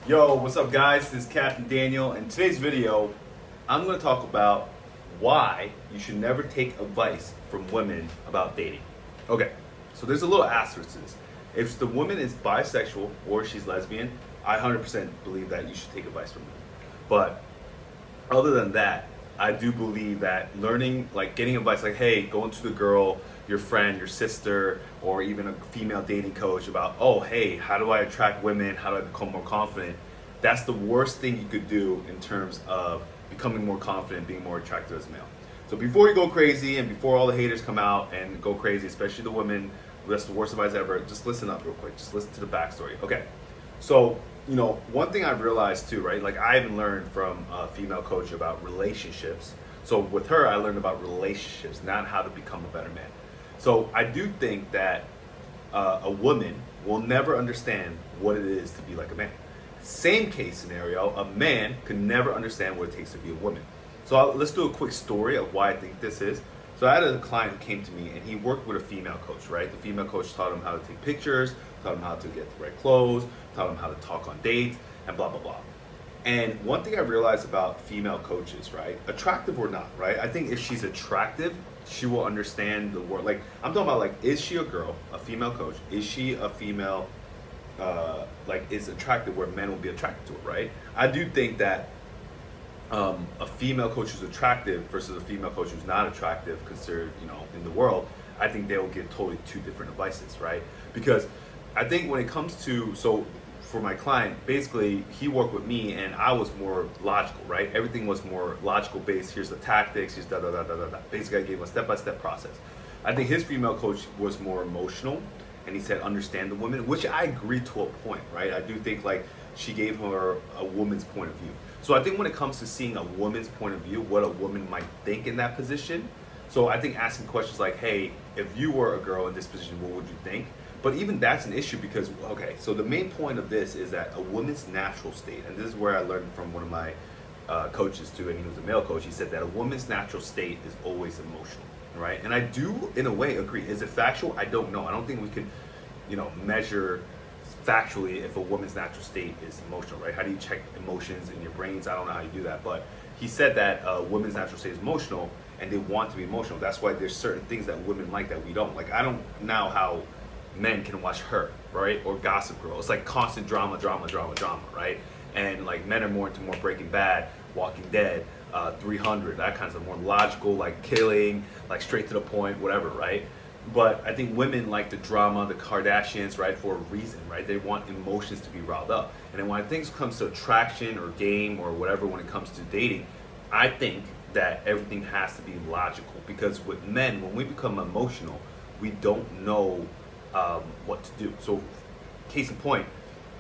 Yo, what's up guys? This is Captain Daniel. In today's video, I'm going to talk about why you should never take advice from women about dating. Okay, so there's a little asterisk to this. If the woman is bisexual or she's lesbian, I 100% believe that you should take advice from them. But other than that, I do believe that learning, like getting advice, like, hey, going to the girl, your friend, your sister, or even a female dating coach about, oh, hey, how do I attract women? How do I become more confident? That's the worst thing you could do in terms of becoming more confident, being more attractive as a male. So before you go crazy and before all the haters come out and go crazy, especially the women, that's the worst advice ever, just listen up real quick. Just listen to the backstory. Okay. So, one thing I've realized too, right? Like I even learned from a female coach about relationships. So with her, I learned about relationships, not how to become a better man. So I do think that a woman will never understand what it is to be like a man. Same case scenario, a man could never understand what it takes to be a woman. So let's do a quick story of why I think this is. So I had a client who came to me and he worked with a female coach, right? The female coach taught him how to take pictures, taught him how to get the right clothes, taught him how to talk on dates, and blah, blah, blah. And one thing I realized about female coaches, right? Attractive or not, right? I think if she's attractive, she will understand the word. Like, I'm talking about, like, is she a girl, a female coach? Is she a female, is attractive where men will be attracted to her, right? I do think that a female coach who's attractive versus a female coach who's not attractive, considered, in the world, I think they will give totally two different advices, right? Because I think when it comes to, so for my client, basically he worked with me and I was more logical, right? Everything was more logical based. Here's the tactics, here's da da da da da da. Basically, I gave him a step-by-step process. I think his female coach was more emotional, and he said understand the woman, which I agree to a point, right? I do think like she gave her a woman's point of view. So I think when it comes to seeing a woman's point of view, what a woman might think in that position. So I think asking questions like, hey, if you were a girl in this position, what would you think? But even that's an issue because, okay, so the main point of this is that a woman's natural state, and this is where I learned from one of my coaches too, and he was a male coach, he said that a woman's natural state is always emotional, right? And I do, in a way, agree. Is it factual? I don't know. I don't think we could, measure factually if a woman's natural state is emotional, right? How do you check emotions in your brains? I don't know how you do that, but he said that a woman's natural state is emotional, and they want to be emotional. That's why there's certain things that women like that we don't. Like, I don't know how men can watch Her, right? Or Gossip Girl. It's like constant drama, drama, drama, drama, right? And like men are more into more Breaking Bad, Walking Dead, 300, that kind of more logical, like killing, like straight to the point, whatever, right? But I think women like the drama, the Kardashians, right, for a reason, right? They want emotions to be riled up. And then when things comes to attraction or game or whatever, when it comes to dating, I think that everything has to be logical. Because with men, when we become emotional, we don't know what to do. So, case in point,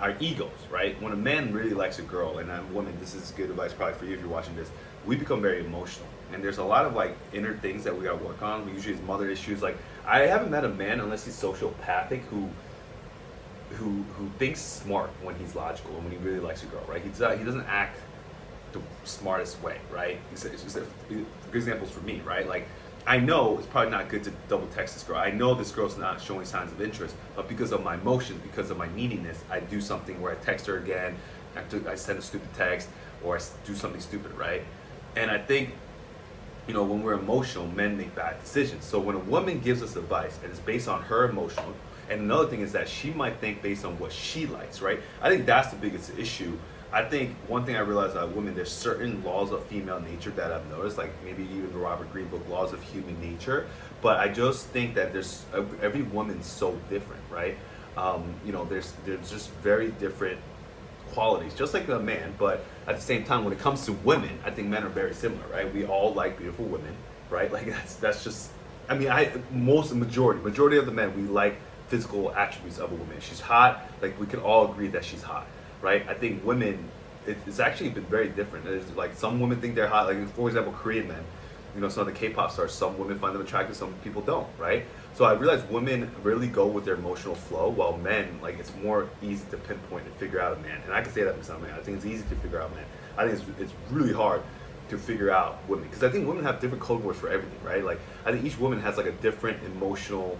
our egos, right? When a man really likes a girl, and I'm a woman, this is good advice probably for you if you're watching this, we become very emotional. And there's a lot of like inner things that we gotta work on. We usually have mother issues. Like, I haven't met a man unless he's sociopathic who thinks smart when he's logical and when he really likes a girl, right? He doesn't act the smartest way, right? Good examples for me, right? Like, I know it's probably not good to double text this girl. I know this girl's not showing signs of interest, but because of my emotions, because of my neediness, I do something where I text her again, I send a stupid text, or I do something stupid, right? And I think, when we're emotional, men make bad decisions. So when a woman gives us advice and it's based on her emotional, and another thing is that she might think based on what she likes, right? I think that's the biggest issue. I think one thing I realized about women, there's certain laws of female nature that I've noticed, like maybe even the Robert Greene book, Laws of Human Nature. But I just think that every woman's so different, right? There's just very different qualities, just like a man. But at the same time, when it comes to women, I think men are very similar, right? We all like beautiful women, right? Like that's just, I mean, majority of the men, we like physical attributes of a woman. She's hot, like we can all agree that she's hot, right? I think women, it's actually been very different. There's like some women think they're hot, like for example, Korean men. Some of the K-pop stars, some women find them attractive, some people don't, right? So I realized women really go with their emotional flow, while men, like it's more easy to pinpoint and figure out a man. And I can say that because I'm a man. I think it's easy to figure out men. I think it's really hard to figure out women, because I think women have different code words for everything, right? Like I think each woman has like a different emotional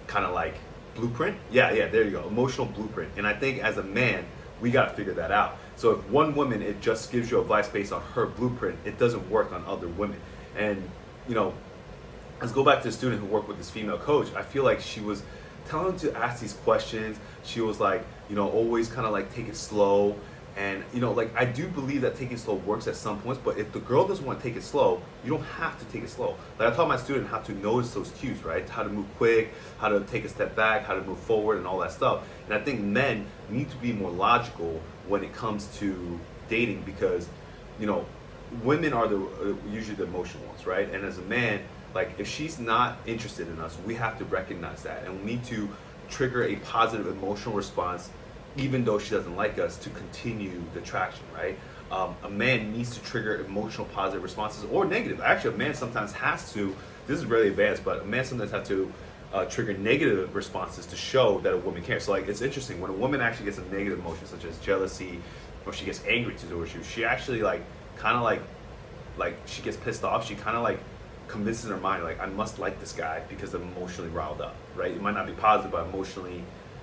kind of like blueprint. Yeah, there you go, emotional blueprint. And I think as a man, We got to figure that out. So if one woman, it just gives you advice based on her blueprint, it doesn't work on other women. And, you know, let's go back to the student who worked with this female coach. I feel like she was telling him to ask these questions. She was like, you know, always kind of like take it slow. And, you know, like I do believe that taking it slow works at some points, but if the girl doesn't want to take it slow, you don't have to take it slow. Like I taught my student how to notice those cues, right? How to move quick, how to take a step back, how to move forward and all that stuff. And I think men need to be more logical when it comes to dating because, you know, women are usually the emotional ones, right? And as a man, like if she's not interested in us, we have to recognize that, and we need to trigger a positive emotional response even though she doesn't like us to continue the traction, right? A man needs to trigger emotional positive responses or negative. Actually, a man sometimes has to, this is really advanced, but a man sometimes has to trigger negative responses to show that a woman cares. So like it's interesting, when a woman actually gets a negative emotion such as jealousy or she gets angry towards you, she actually like kind of like she gets pissed off, she kind of like convinces her mind like I must like this guy because I'm emotionally riled up, right? It might not be positive, but emotionally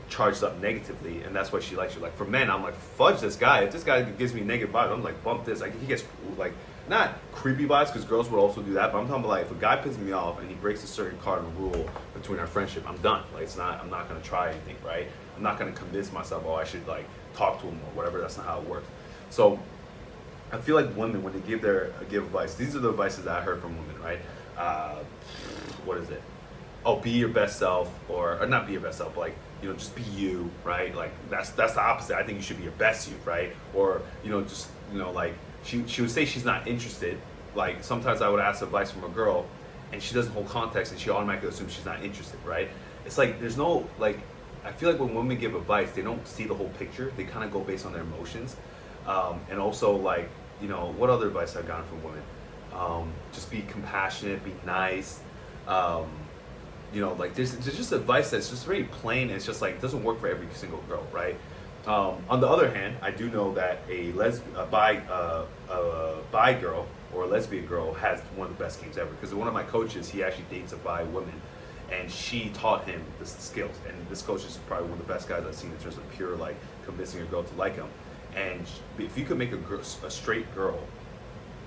charged up negatively, and that's why she likes you. Like for men, I'm like fudge this guy. If this guy gives me negative vibes, I'm like bump this. Like he gets like not creepy vibes because girls would also do that, but I'm talking about like if a guy pisses me off and he breaks a certain cardinal rule between our friendship, I'm done. Like it's not. I'm not gonna try anything, right? I'm not gonna convince myself, oh, I should like talk to him or whatever. That's not how it works. So I feel like women, when they give advice, these are the advices that I heard from women, right? What is it? Oh, be your best self, or not be your best self, but like, you know, just be you, right? Like that's the opposite. I think you should be your best you, right? Or, you know, just, you know, like she would say she's not interested. Like sometimes I would ask advice from a girl and she doesn't hold context and she automatically assumes she's not interested, right? It's like there's no, like, I feel like when women give advice, they don't see the whole picture. They kind of go based on their emotions. And also, like, you know, what other advice I've gotten from women? Just be compassionate, be nice. You know, like there's just advice that's just very plain. It's just like it doesn't work for every single girl, right? On the other hand, I do know that a bi girl or a lesbian girl has one of the best games ever, because one of my coaches, he actually dates a bi woman, and she taught him the skills. And this coach is probably one of the best guys I've seen in terms of pure like convincing a girl to like him. And if you could make a straight girl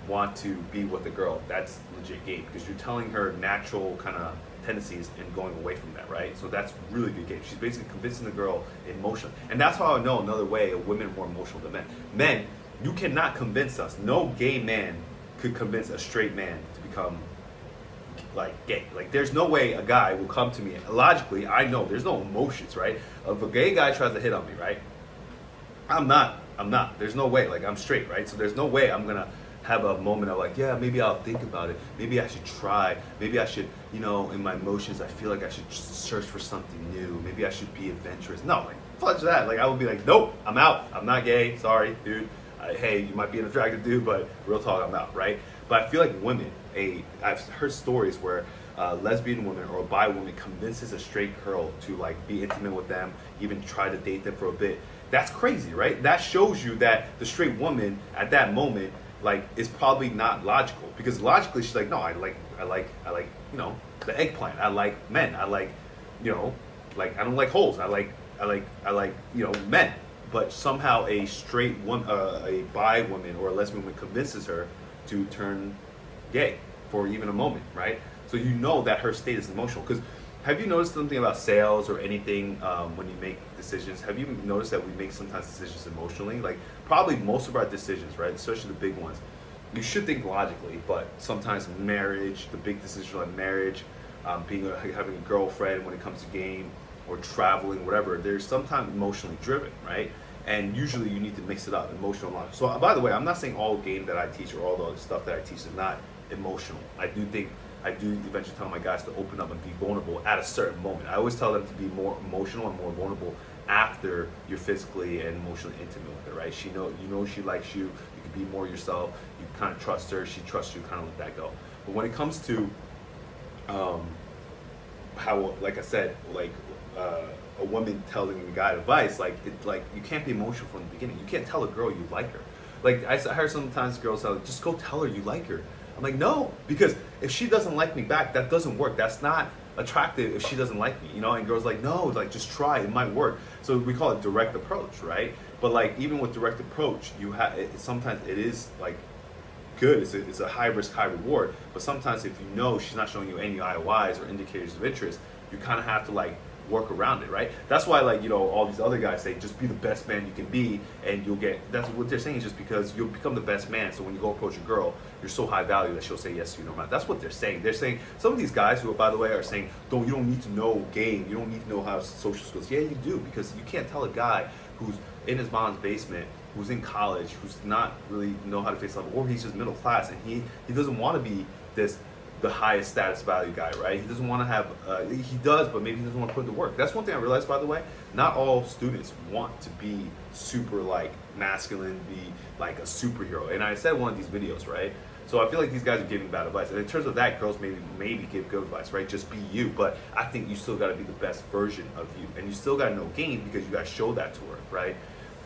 want to be with a girl, that's legit game, because you're telling her natural kind of tendencies and going away from that, right? So that's really good game. She's basically convincing the girl emotionally. And that's how I know another way women are more emotional than men. Men, you cannot convince us. No gay man could convince a straight man to become like gay. Like there's no way a guy will come to me. Logically, I know there's no emotions, right? If a gay guy tries to hit on me, right? I'm not. There's no way. Like I'm straight, right? So there's no way I'm gonna have a moment of like, yeah, maybe I'll think about it. Maybe I should try. Maybe I should, you know, in my emotions, I feel like I should just search for something new. Maybe I should be adventurous. No, like, fudge that. Like, I would be like, nope, I'm out. I'm not gay. Sorry, dude. Hey, you might be an attractive dude, but real talk, I'm out, right? But I feel like women, I've heard stories where a lesbian woman or a bi woman convinces a straight girl to like be intimate with them, even try to date them for a bit. That's crazy, right? That shows you that the straight woman at that moment, like, is probably not logical, because logically she's like, no, I like, you know, the eggplant. I like men. I like, you know, like I don't like holes. I like, you know, men. But somehow a straight woman, a bi woman or a lesbian woman convinces her to turn gay for even a moment, right? So you know that her state is emotional. Because have you noticed something about sales or anything when you make decisions? Have you noticed that we make sometimes decisions emotionally? Like probably most of our decisions, right, especially the big ones, you should think logically, but sometimes marriage, the big decisions like marriage, having a girlfriend when it comes to game or traveling, whatever, they're sometimes emotionally driven, right? And usually you need to mix it up, emotional and logical. So by the way, I'm not saying all game that I teach or all the other stuff that I teach is not emotional. I do eventually tell my guys to open up and be vulnerable at a certain moment. I always tell them to be more emotional and more vulnerable after you're physically and emotionally intimate with her, right? You know she likes you. You can be more yourself. You kind of trust her. She trusts you. Kind of let that go. But when it comes to how, like I said, like a woman telling a guy advice, like you can't be emotional from the beginning. You can't tell a girl you like her. Like I heard sometimes girls tell, just go tell her you like her. I'm like, no, because if she doesn't like me back, that doesn't work. That's not attractive if she doesn't like me, you know? And girls like, no, like just try, it might work. So we call it direct approach, right? But like even with direct approach, you have sometimes it is like good. It's a high risk, high reward. But sometimes if you know she's not showing you any IOIs or indicators of interest, you kind of have to like work around it, right? That's why, like, you know, all these other guys say just be the best man you can be, and you'll get. That's what they're saying, is just because you'll become the best man. So when you go approach a girl, you're so high value that she'll say yes to you no matter. That's what they're saying. They're saying some of these guys who, by the way, are saying, you don't need to know game, you don't need to know how social skills. Yeah, you do, because you can't tell a guy who's in his mom's basement, who's in college, who's not really know how to face level, or he's just middle class, and he doesn't want to be the highest status value guy, right? He doesn't want to have, he does, but maybe he doesn't want to put in the work. That's one thing I realized, by the way. Not all students want to be super like masculine, be like a superhero. And I said in one of these videos, right? So I feel like these guys are giving bad advice. And in terms of that, girls maybe give good advice, right? Just be you. But I think you still got to be the best version of you. And you still got to know game, because you got to show that to her, right?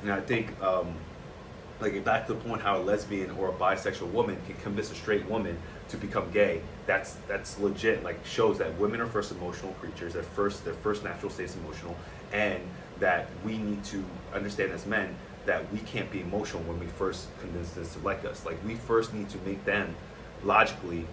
And I think, like, back to the point how a lesbian or a bisexual woman can convince a straight woman to become gay, that's legit. Like, shows that women are first emotional creatures, their first natural state is emotional, and that we need to understand as men that we can't be emotional when we first convince them to like us. Like, we first need to make them logically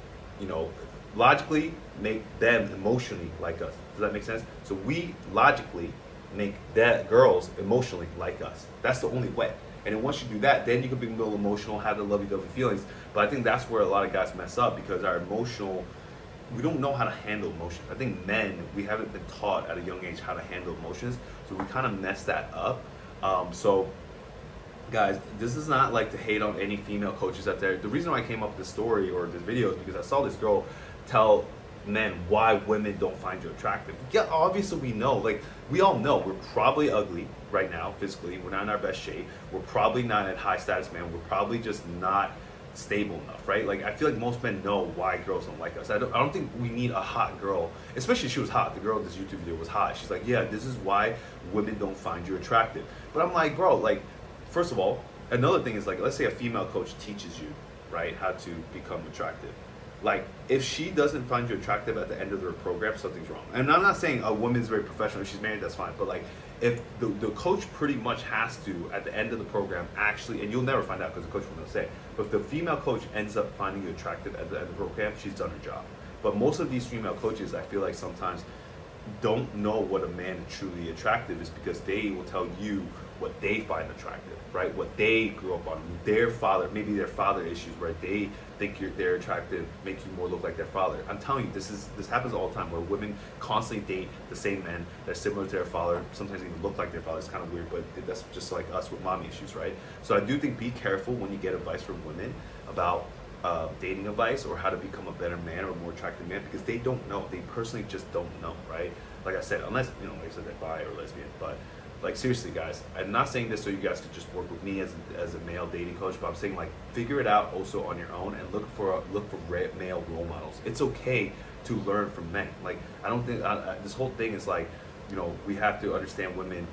make them emotionally like us. Does that make sense? So we logically make that girls emotionally like us. That's the only way. And then once you do that, then you can be a little emotional, have the lovey-dovey feelings. But I think that's where a lot of guys mess up, because we don't know how to handle emotions. I think men, we haven't been taught at a young age how to handle emotions, so we kind of mess that up. So guys, this is not like to hate on any female coaches out there. The reason why I came up with this story or this video is because I saw this girl tell men why women don't find you attractive. Yeah, obviously we know, like, we all know we're probably ugly right now physically, we're not in our best shape, we're probably not at high status man, we're probably just not stable enough, right? Like, I feel like most men know why girls don't like us. I don't think we need a hot girl, especially if she was hot. The girl in this YouTube video was hot. She's like, yeah, this is why women don't find you attractive. But I'm like, bro, like, first of all, another thing is, like, let's say a female coach teaches you, right, how to become attractive. Like, if she doesn't find you attractive at the end of her program, something's wrong. And I'm not saying a woman's very professional. If she's married, that's fine. But, like, if the coach pretty much has to, at the end of the program, actually, and you'll never find out because the coach will not say, but if the female coach ends up finding you attractive at the end of the program, she's done her job. But most of these female coaches, I feel like sometimes don't know what a man is truly attractive is, because they will tell you what they find attractive, right? What they grew up on, their father, maybe their father issues, right? They think they're attractive, make you more look like their father. I'm telling you, this happens all the time, where women constantly date the same men that are similar to their father, sometimes even look like their father. It's kind of weird, but that's just like us with mommy issues, right? So I do think be careful when you get advice from women about dating advice or how to become a better man or a more attractive man, because they don't know. They personally just don't know, right? Like I said, unless, you know, like I said, they're bi or lesbian. But, like, seriously, guys, I'm not saying this so you guys could just work with me as a male dating coach, but I'm saying, like, figure it out also on your own, and look for male role models. It's okay to learn from men. Like, I don't think this whole thing is like, you know, we have to understand women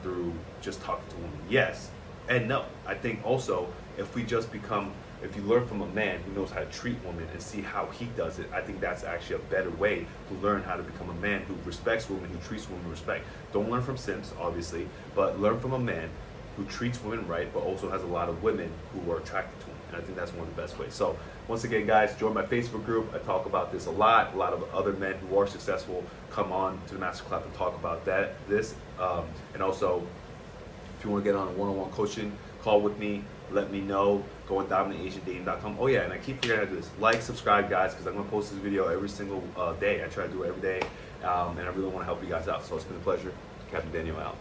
through just talking to women. Yes and no. I think also if you learn from a man who knows how to treat women and see how he does it, I think that's actually a better way to learn how to become a man who respects women, who treats women with respect. Don't learn from simps, obviously, but learn from a man who treats women right, but also has a lot of women who are attracted to him. And I think that's one of the best ways. So once again, guys, join my Facebook group. I talk about this a lot. A lot of other men who are successful come on to the Masterclass and talk about this. And also, if you want to get on a one-on-one coaching call with me, let me know. Go on dominantasiandating.com. Oh yeah, and I keep forgetting to do this. Like, subscribe, guys, because I'm going to post this video every single day. I try to do it every day, and I really want to help you guys out. So it's been a pleasure. Captain Daniel out.